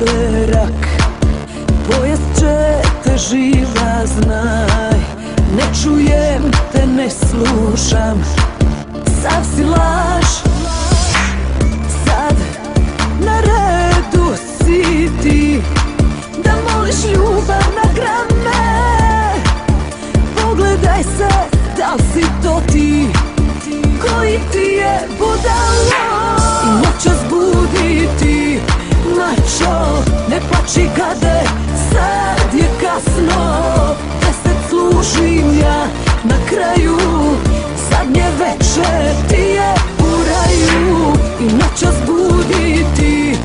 berak, pojest će te živa, znaj. Ne čujem te, ne slušam, sav si laž. Sad na redu si ti da moliš ljubav na grame. Pogledaj se, da li si to ti koji ti je budalo. I noćas budi ti, mačo, ne plači gade, sad je kasno. 10 služim ja na kraju, zadnje veče ti je u raju. I noćas budi ti,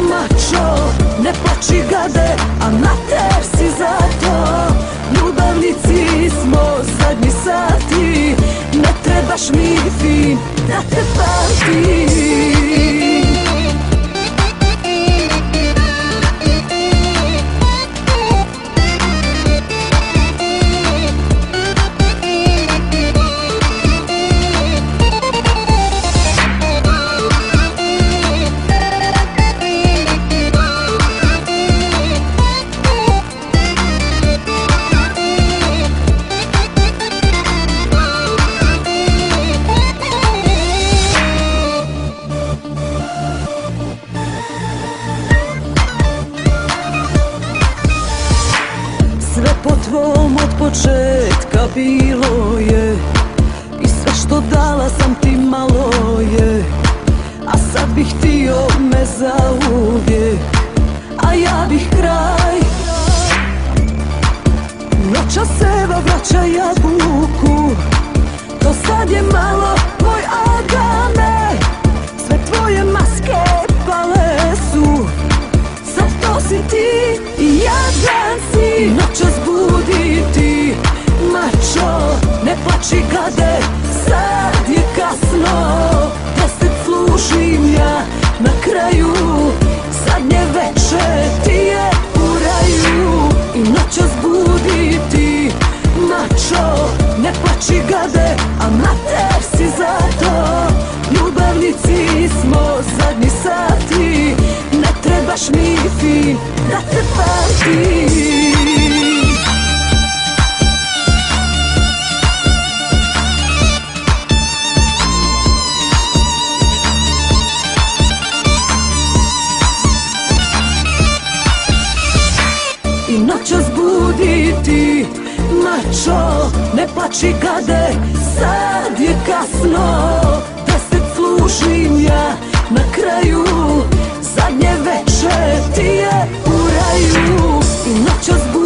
mačo, ne plači gade, amater si za to. Ljubavnici smo, zadnji sati, ne trebaš mi fin da te pamtim. Sve po tvom od početka bilo je, i sve što dala sam ti malo je. A sad bih htio me zauvijek, a ja bih kraj. Noćas Eva vraća jabuku, to sad je malo moj Agame. Sve tvoje maske pale su, sad to si ti i jadan si. Noćas budi ti, mačo, ne plači gade, sad je kasno. 10 služim ja na kraju, zadnje veče ti je u raju. I noćas budi ti, mačo, ne plači gade, amater si za to. Ljubavnici smo, zadnji sati, ne trebaš mi fin da te pamtim. I noćas budi ti, mačo, ne plači gade, sad je kasno. 10 služim ja na kraju, zadnje veče ti je u raju. I noćas budi